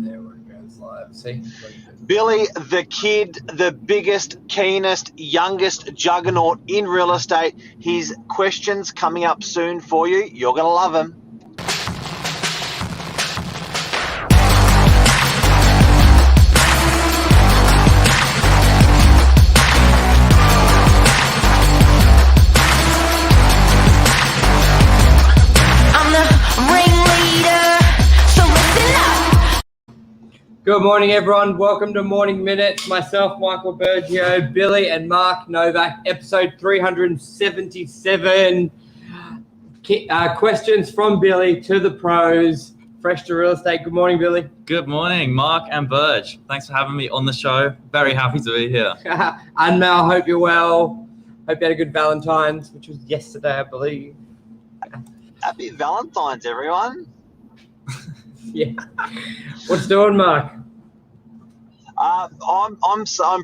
There it goes live. See? Billy, the kid, the biggest, keenest, youngest juggernaut in real estate. His questions coming up soon for you. You're going to love him. Good morning, everyone. Welcome to Morning Minutes. Myself, Michael Bergio, Billy, and Mark Novak. Episode 377. Questions from Billy to the pros. Fresh to real estate. Good morning, Billy. Good morning, Mark and Burge. Thanks for having me on the show. Very happy to be here. And Mel, hope you're well. Hope you had a good Valentine's, which was yesterday, I believe. Happy Valentine's, everyone. Yeah. What's doing, Mark? I'm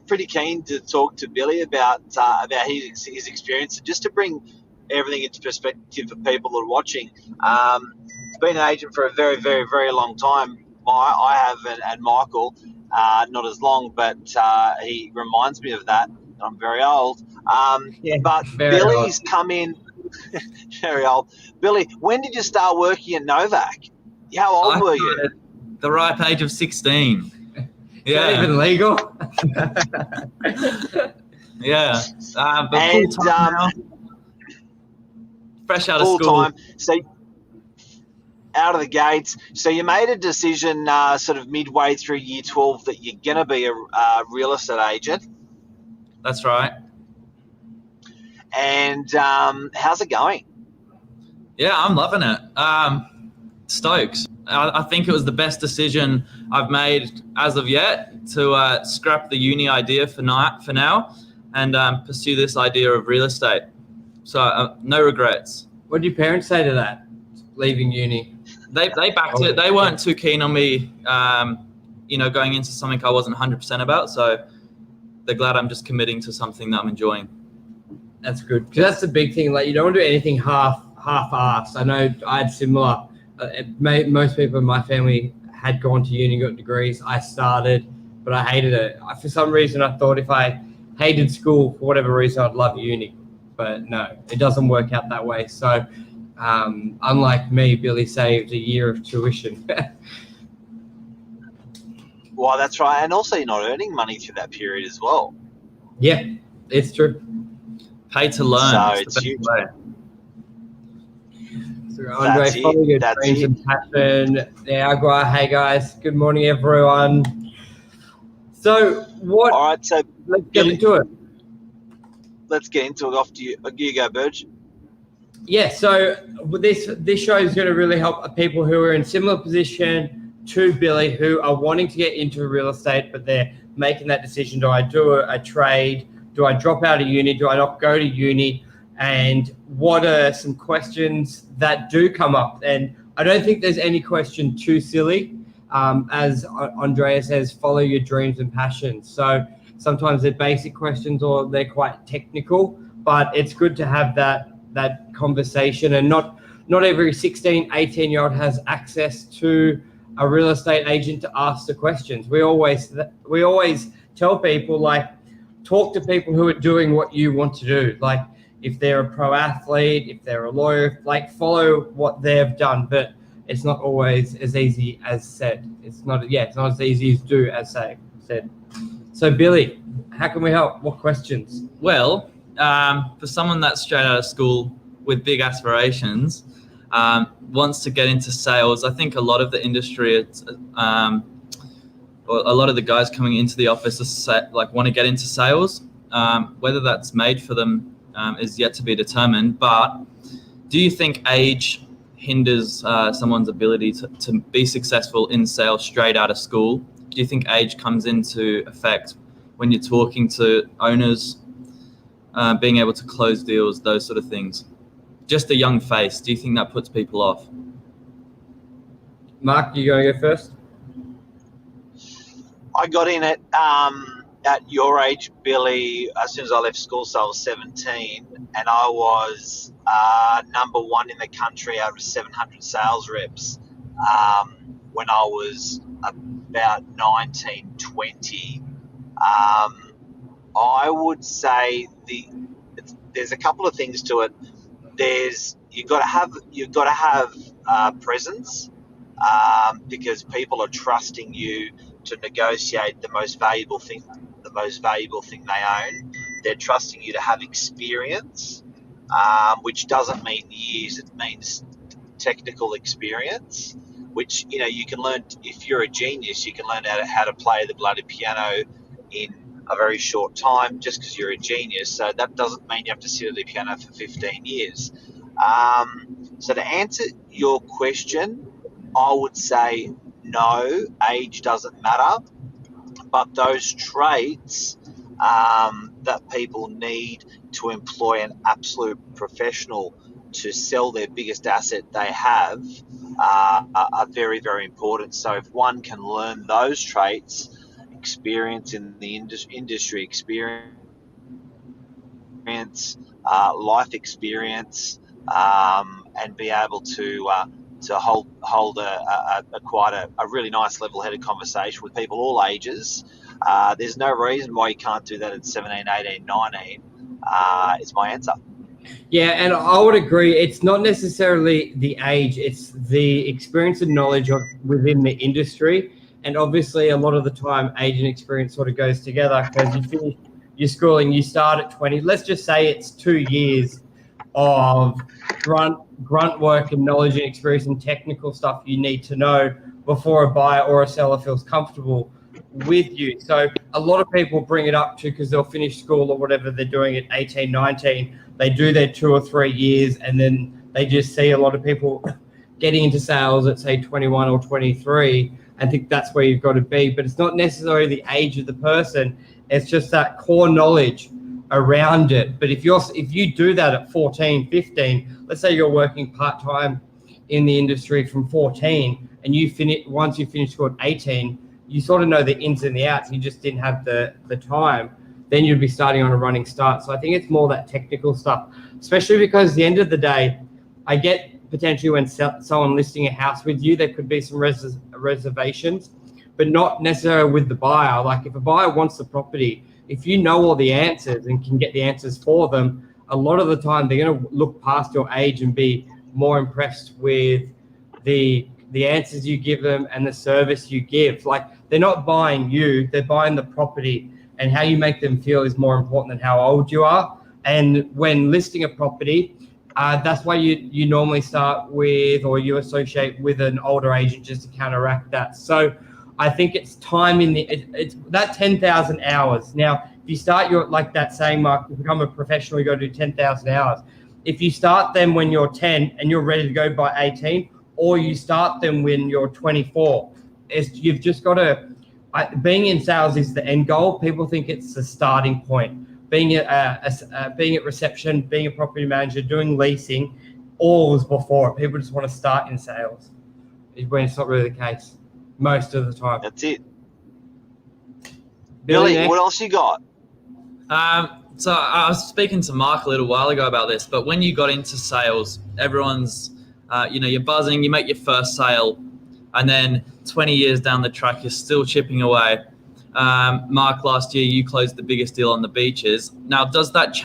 pretty keen to talk to Billy about his experience, and just to bring everything into perspective for people that are watching. He's been an agent for a very, very, very long time. I have, and Michael, not as long, but he reminds me of that. I'm very old. But Billy's old. Come in very old. Billy, when did you start working at Novak? How old were you? At the ripe age of 16. Yeah. Not even legal. Yeah. But full time now. Fresh out of school. Full time. So out of the gates. So you made a decision sort of midway through year 12 that you're going to be a real estate agent. That's right. And how's it going? Yeah, I'm loving it. Stokes. I think it was the best decision I've made as of yet to scrap the uni idea for now and pursue this idea of real estate. So no regrets. What did your parents say to that, leaving uni? They backed it. They weren't too keen on me, going into something I wasn't 100% about. So they're glad I'm just committing to something that I'm enjoying. That's good. Because that's the big thing. Like, you don't want to do anything half-assed. I know I had similar. Most people in my family had gone to uni, got degrees. I started, but I hated it. For some reason, I thought if I hated school, for whatever reason, I'd love uni. But no, it doesn't work out that way. So unlike me, Billy saved a year of tuition. Well, that's right. And also, you're not earning money through that period as well. Yeah, it's true. Pay to learn. So it's huge. Andre, follow your dreams and passion. Yeah, hey guys. Good morning, everyone. So what? All right, so let's get into it. Let's get into it. Off to you. You go, Burge. Yeah. So this show is going to really help people who are in similar position to Billy, who are wanting to get into real estate, but they're making that decision. Do I do a trade? Do I drop out of uni? Do I not go to uni? And what are some questions that do come up? And I don't think there's any question too silly. As Andrea says, follow your dreams and passions. So sometimes they're basic questions or they're quite technical, but it's good to have that conversation. And not every 16, 18-year-old has access to a real estate agent to ask the questions. We always tell people, like, talk to people who are doing what you want to do. Like, if they're a pro athlete, if they're a lawyer, like, follow what they've done. But it's not always as easy as said. It's not as easy as do as said. So Billy, how can we help? What questions? Well, for someone that's straight out of school with big aspirations, wants to get into sales, I think a lot of the industry, a lot of the guys coming into the office want to get into sales. Whether that's made for them is yet to be determined. But do you think age hinders someone's ability to be successful in sales straight out of school? Do you think age comes into effect when you're talking to owners, being able to close deals, those sort of things? Just a young face, do you think that puts people off? Mark, you going to go first? I got in at your age, Billy, as soon as I left school, so I was 17, and I was number one in the country out of 700 sales reps when I was about 1920. I would say there's a couple of things to it. You've got to have presence, because people are trusting you to negotiate the most valuable thing they own. They're trusting you to have experience, which doesn't mean years. It means technical experience, which you can learn. If you're a genius, you can learn how to play the bloody piano in a very short time just because you're a genius. So that doesn't mean you have to sit at the piano for 15 years. So to answer your question, I would say no, age doesn't matter, but those traits that people need to employ an absolute professional to sell their biggest asset they have are very, very important. So if one can learn those traits, experience in the industry, experience, life experience, and be able to hold quite a really nice level-headed conversation with people all ages. There's no reason why you can't do that at 17, 18, 19, is my answer. Yeah, and I would agree. It's not necessarily the age, it's the experience and knowledge within the industry. And obviously, a lot of the time, age and experience sort of goes together, because you finish your schooling, you start at 20. Let's just say it's 2 years of grunt work and knowledge and experience and technical stuff you need to know before a buyer or a seller feels comfortable with you. So a lot of people bring it up to, because they'll finish school or whatever they're doing at 18, 19. They do their 2 or 3 years, and then they just see a lot of people getting into sales at, say, 21 or 23. I think that's where you've got to be. But it's not necessarily the age of the person. It's just that core knowledge around it. But if you do that at 14, 15, let's say you're working part-time in the industry from 14, and once you finish school at 18, you sort of know the ins and the outs. You just didn't have the time. Then you'd be starting on a running start. So I think it's more that technical stuff, especially because at the end of the day, I get potentially when someone listing a house with you, there could be some reservations, but not necessarily with the buyer. Like if a buyer wants the property, if you know all the answers and can get the answers for them, a lot of the time they're going to look past your age and be more impressed with the answers you give them and the service you give. Like they're not buying you, they're buying the property, and how you make them feel is more important than how old you are. And when listing a property, that's why you normally start with, or you associate with, an older agent just to counteract that. So I think it's time it's that 10,000 hours. Now, if you start like that saying, Mark, to become a professional, you got to do 10,000 hours. If you start them when you're 10 and you're ready to go by 18, or you start them when you're 24, you've just got to, being in sales is the end goal. People think it's the starting point. Being at reception, being a property manager, doing leasing, all was before it. People just want to start in sales, when it's not really the case most of the time. That's it. Billy, what else you got? So I was speaking to Mark a little while ago about this, but when you got into sales, everyone's, you're buzzing, you make your first sale, and then 20 years down the track, you're still chipping away. Mark, last year you closed the biggest deal on the beaches. Now, does that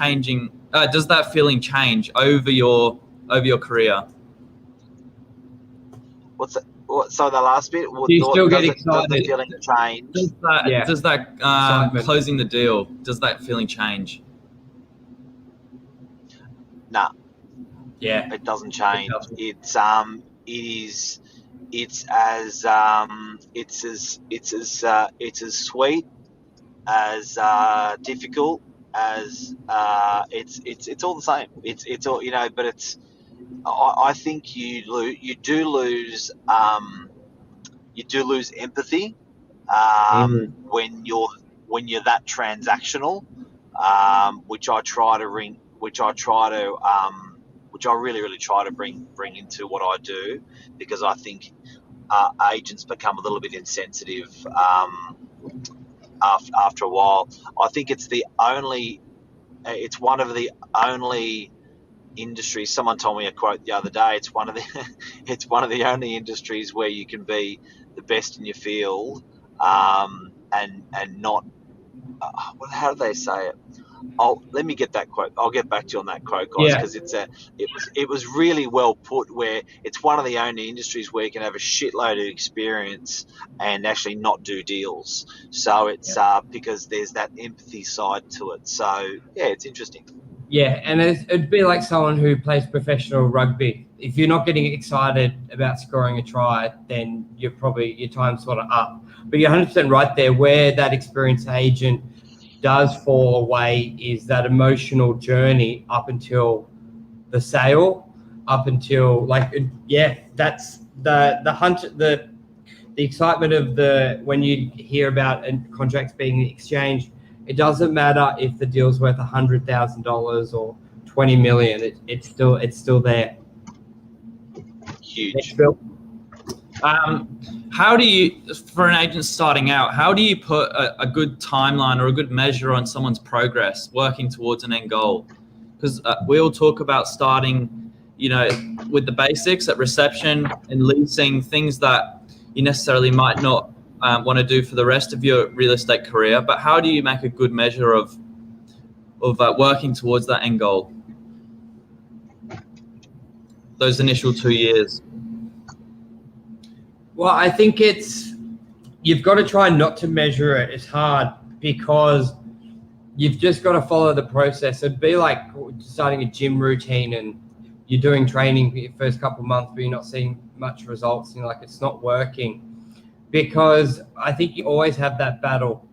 feeling change over your career? What's that? So the last bit? Do you still get excited? Does the feeling change? Does that closing the deal? Does that feeling change? Nah. Yeah. It doesn't change. It's as sweet, as difficult, as it's all the same. It's all, but it's, I think you do lose empathy when you're that transactional, which I really, really try to bring into what I do, because I think agents become a little bit insensitive after a while. I think it's one of the only industries. Someone told me a quote the other day. It's one of the only industries where you can be the best in your field and not. How do they say it? Let me get that quote. I'll get back to you on that quote, guys, Yeah. because it was really well put. Where it's one of the only industries where you can have a shitload of experience and actually not do deals. So it's because there's that empathy side to it. So yeah, it's interesting. Yeah, and it'd be like someone who plays professional rugby. If you're not getting excited about scoring a try, then your time's sort of up. But you're 100% right there. Where that experienced agent does fall away is that emotional journey up until the sale, up until that's the hunt, the excitement of when you hear about contracts being exchanged. It doesn't matter if the deal's worth $100,000 or 20 million. It's still there. Huge. How do you, for an agent starting out, how do you put a good timeline or a good measure on someone's progress working towards an end goal? Because we all talk about starting, with the basics at reception and leasing, things that you necessarily might not want to do for the rest of your real estate career. But how do you make a good measure of working towards that end goal? Those initial 2 years. Well, I think you've got to try not to measure it. It's hard because you've just got to follow the process. It'd be like starting a gym routine and you're doing training for your first couple of months, but you're not seeing much results. And you're like, it's not working. Because I think you always have that battle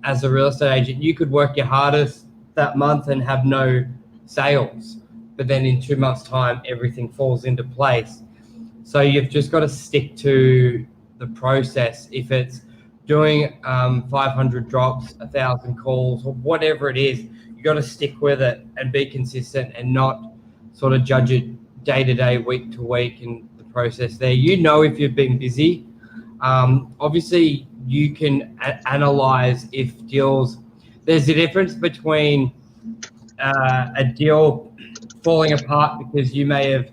as a real estate agent. You could work your hardest that month and have no sales, but then in 2 months' time, everything falls into place. So you've just got to stick to the process. If it's doing 500 drops, 1,000 calls, or whatever it is, you got to stick with it and be consistent and not sort of judge it day to day, week to week, and the process there. If you've been busy. Obviously, you can analyze if deals. There's a difference between a deal falling apart because you may have,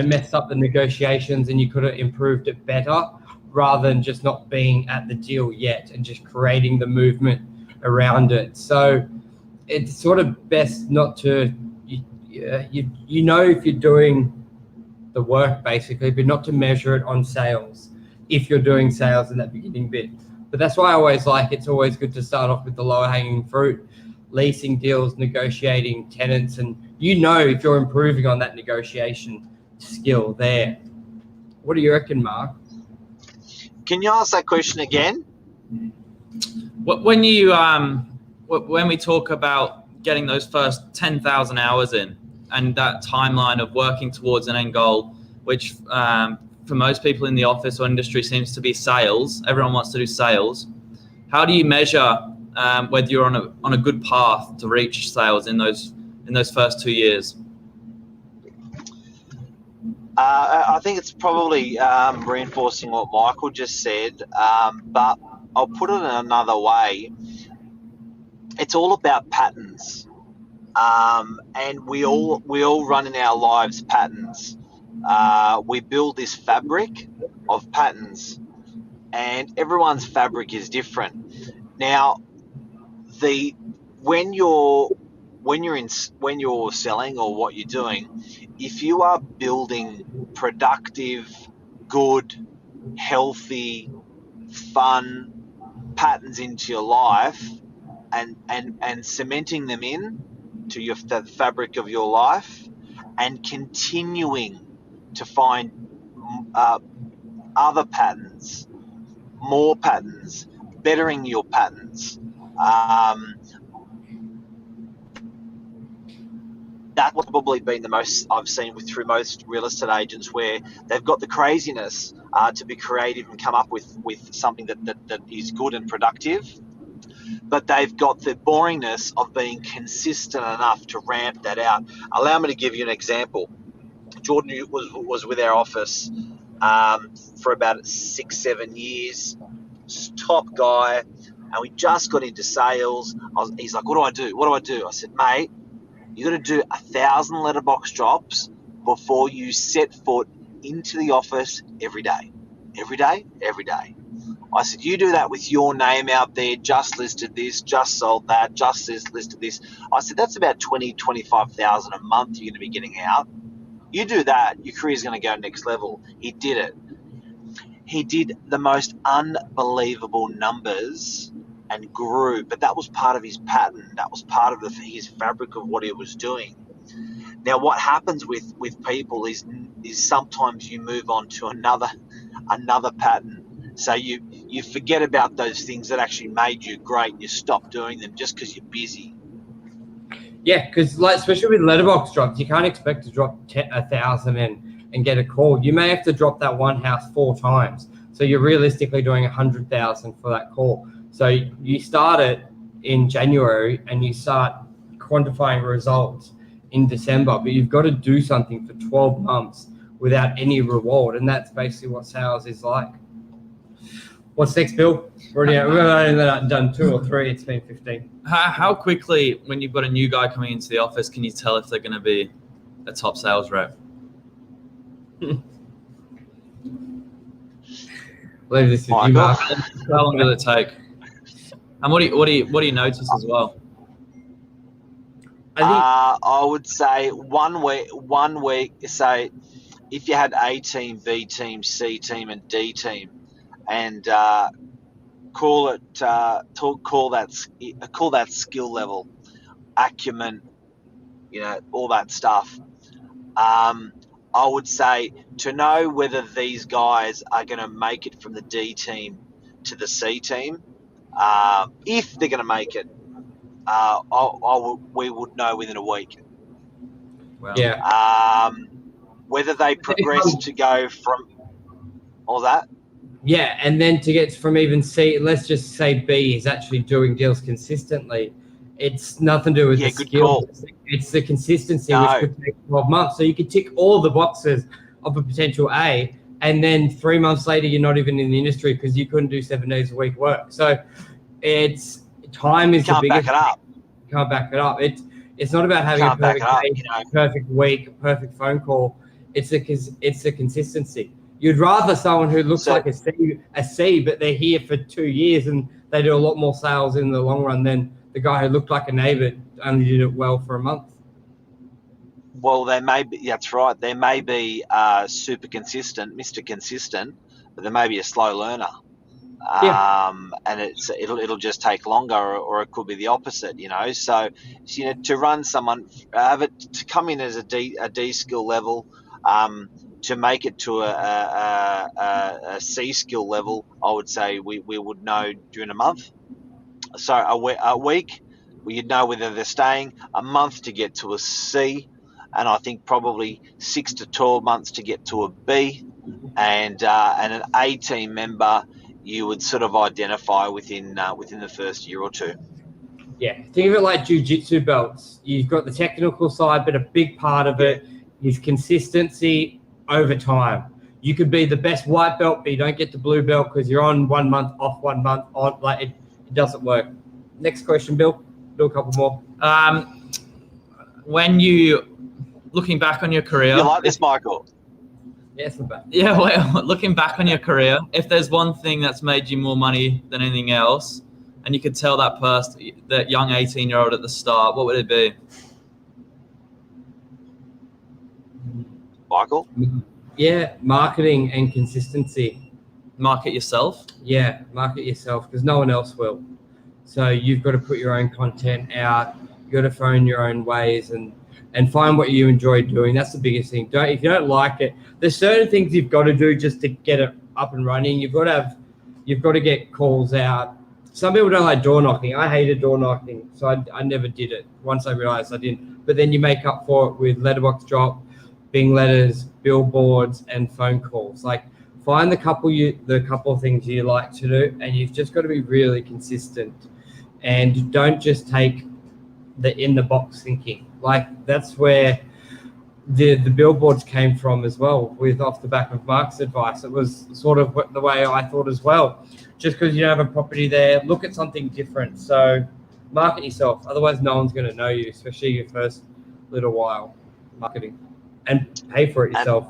messed up the negotiations and you could have improved it better, rather than just not being at the deal yet and just creating the movement around it. So it's sort of best not to, if you're doing the work basically, but not to measure it on sales if you're doing sales in that beginning bit. But that's why I always it's always good to start off with the lower hanging fruit, leasing deals, negotiating tenants, and if you're improving on that negotiation skill there. What do you reckon, Mark? Can you ask that question again? When we talk about getting those first 10,000 hours in and that timeline of working towards an end goal, which for most people in the office or industry seems to be sales. Everyone wants to do sales. How do you measure whether you're on a good path to reach sales in those first 2 years? I think it's probably reinforcing what Michael just said, but I'll put it in another way. It's all about patterns, and we all run in our lives patterns. We build this fabric of patterns, and everyone's fabric is different. Now, when you're selling or what you're doing, if you are building productive, good, healthy, fun patterns into your life and cementing them in to the fabric of your life and continuing to find other patterns, more patterns, bettering your patterns. That's probably been the most I've seen through most real estate agents, where they've got the craziness to be creative and come up with something that is good and productive, but they've got the boringness of being consistent enough to ramp that out. Allow me to give you an example. Jordan was with our office for about 6-7 years, top guy, and we just got into sales. He's like, what do I do? I said, mate, you got to do 1,000 letterbox drops before you set foot into the office every day. I said, you do that with your name out there, just listed this, just sold that, just listed this. I said, that's about 25,000 a month you're going to be getting out. You do that, your career's going to go next level. He did it. He did the most unbelievable numbers and grew, but that was part of his pattern. That was part of his fabric of what he was doing. Now, what happens with people is sometimes you move on to another pattern. So you forget about those things that actually made you great. You stop doing them just because you're busy. Yeah, because like especially with letterbox drops, you can't expect to drop 1,000 and get a call. You may have to drop that one house 4 times. So you're realistically doing 100,000 for that call. So you start it in January and you start quantifying results in December, but you've got to do something for 12 months without any reward. And that's basically what sales is like. What's next, Bill? We've only done 2 or 3. It's been 15. How quickly, when you've got a new guy coming into the office, can you tell if they're going to be a top sales rep? Leave this with you, Mark. How long does it take? And what do you notice as well? I would say 1 week. So if you had A team, B team, C team, and D team, and call that skill level, acumen, all that stuff. I would say to know whether these guys are going to make it from the D team to the C team, if they're going to make it, we would know within a week. Well, yeah. Whether they progress to go from all that. Yeah, and then to get from even C, let's just say B is actually doing deals consistently. It's nothing to do with the skill. It's the consistency, which could take 12 months. So you could tick all the boxes of a potential A, and then 3 months later, you're not even in the industry because you couldn't do 7 days a week work. So it's time is the biggest. You can't back it up. It's not about having a perfect day, perfect week, perfect phone call. It's the consistency. You'd rather someone who looks like a C, but they're here for 2 years and they do a lot more sales in the long run than the guy who looked like a neighbor only did it well for a month. Well, they may be. That's right. They may be super consistent, Mr. Consistent, but they may be a slow learner. And it'll just take longer, or it could be the opposite. So to run someone, to come in as a D skill level, to make it to a C skill level, I would say we would know during a month. So a week, you'd know whether they're staying. A month to get to a C, and I think probably 6 to 12 months to get to a B, and an A team member you would sort of identify within the first year or 2. Yeah, think of it like jiu-jitsu belts. You've got the technical side, but a big part of it is consistency over time. You could be the best white belt, but you don't get the blue belt because you're on 1 month, off 1 month, on. Like it doesn't work. Next question, Bill. Do a couple more. When you looking back on your career, you like this, Michael? Yes, not bad. Yeah, well, looking back on your career, if there's one thing that's made you more money than anything else, and you could tell that young 18-year-old at the start, what would it be? Michael? Yeah, marketing and consistency. Market yourself? Yeah, market yourself because no one else will. So you've got to put your own content out. You've got to find your own ways and find what you enjoy doing. That's the biggest thing. If you don't like it, there's certain things you've got to do just to get it up and running. You've got to get calls out. Some people don't like door knocking. I hated door knocking, so I never did it. Once I realized I didn't. But then you make up for it with letterbox drop, Bing letters, billboards, and phone calls. Like find the couple of things you like to do, and you've just got to be really consistent. And don't just take the in the box thinking. Like that's where the billboards came from as well, with off the back of Mark's advice. It was sort of the way I thought as well. Just because you don't have a property there, look at something different. So market yourself. Otherwise, no one's going to know you, especially your first little while marketing. And pay for it yourself.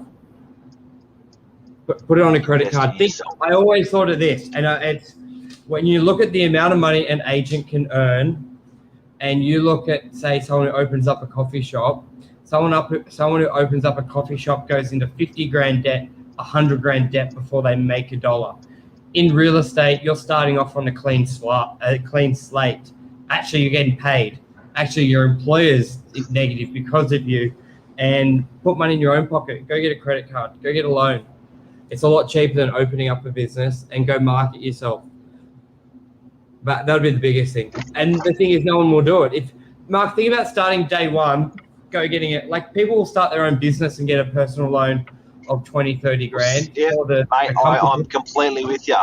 Put it on a credit Invest card. in Think, yourself. I always thought of this, and it's when you look at the amount of money an agent can earn, and you look at, say, someone who opens up a coffee shop, someone who opens up a coffee shop goes into 50 grand debt, 100 grand debt before they make a dollar. In real estate, you're starting off on a clean slate. Actually, you're getting paid. Actually, your employer's negative because of you. And put money in your own pocket. Go get a credit card. Go get a loan. It's a lot cheaper than opening up a business, and go market yourself. But that would be the biggest thing. And the thing is, no one will do it. If Mark, think about starting day one, go getting it. Like, people will start their own business and get a personal loan of 20, 30 grand. Yeah, mate, I'm completely with you.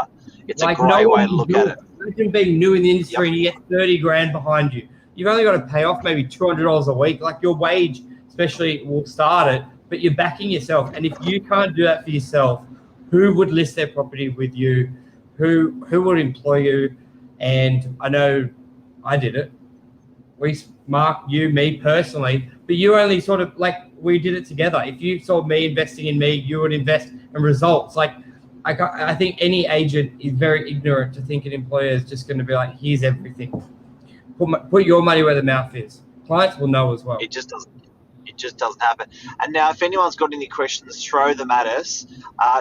It's like a great way to look at it. Imagine being new in the industry and you get 30 grand behind you. You've only got to pay off maybe $200 a week. Like, your wage especially will start it, but you're backing yourself. And if you can't do that for yourself, who would list their property with you? Who would employ you? And I know I did it. Mark, you, me personally, but you only sort of, like, we did it together. If you saw me investing in me, you would invest in results. Like, I think any agent is very ignorant to think an employer is just going to be like, here's everything. Put your money where the mouth is. Clients will know as well. It just doesn't happen. And now, if anyone's got any questions, throw them at us.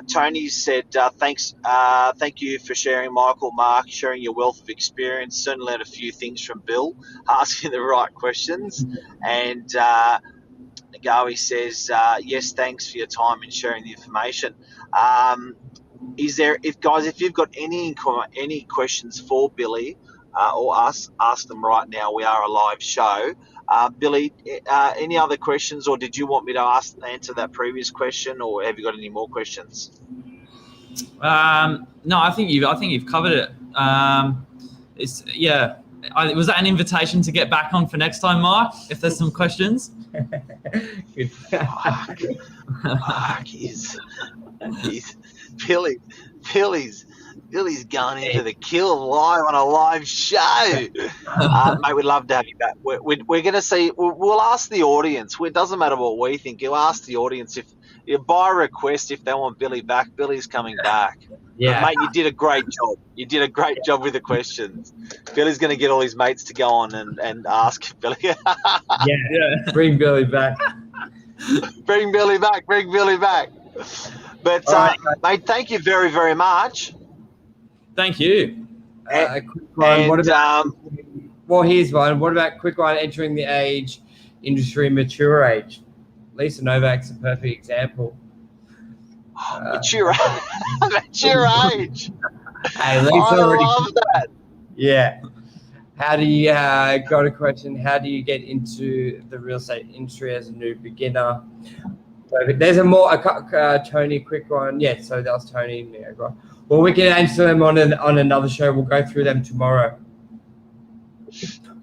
Tony said, thank you for sharing, Michael, Mark, sharing your wealth of experience. Certainly learned a few things from Bill, asking the right questions. And Nagawi says, yes, thanks for your time and sharing the information. If you've got any questions for Billy or us, ask them right now. We are a live show. Billy, any other questions, or did you want me to answer that previous question, or have you got any more questions? No, I think you've covered it. Was that an invitation to get back on for next time, Mark? If there's some questions. Good. Mark is Billy's going into the kill live on a live show. Mate, we'd love to have you back. We're going to see. We'll ask the audience. It doesn't matter what we think. You'll ask the audience by request if they want Billy back. Billy's coming back. Yeah, mate, you did a great job. You did a great job with the questions. Billy's going to get all his mates to go on and ask Billy. yeah. Bring Billy back. Bring Billy back. But, right, mate, thank you very, very much. Thank you. Quick one. Well, here's one. What about quick one, entering the industry mature age? Lisa Novak's a perfect example. Mature age. Hey, Lisa I love that. Yeah. How do you got a question? How do you get into the real estate industry as a new beginner? Perfect. There's Tony, quick one. Yeah, so that was Tony. Yeah, right. Well, we can answer them on another show. We'll go through them tomorrow.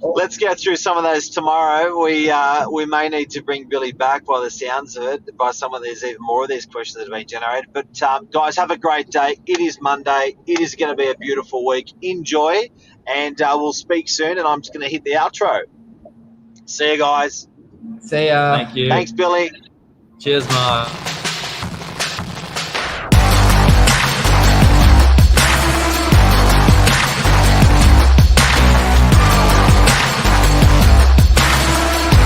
Let's go through some of those tomorrow. We may need to bring Billy back by the sounds of it. By some of these, even more of these questions that have been generated. But guys, have a great day. It is Monday. It is going to be a beautiful week. Enjoy, and we'll speak soon. And I'm just going to hit the outro. See you guys. See ya. Thank you. Thanks, Billy. Cheers, Mark.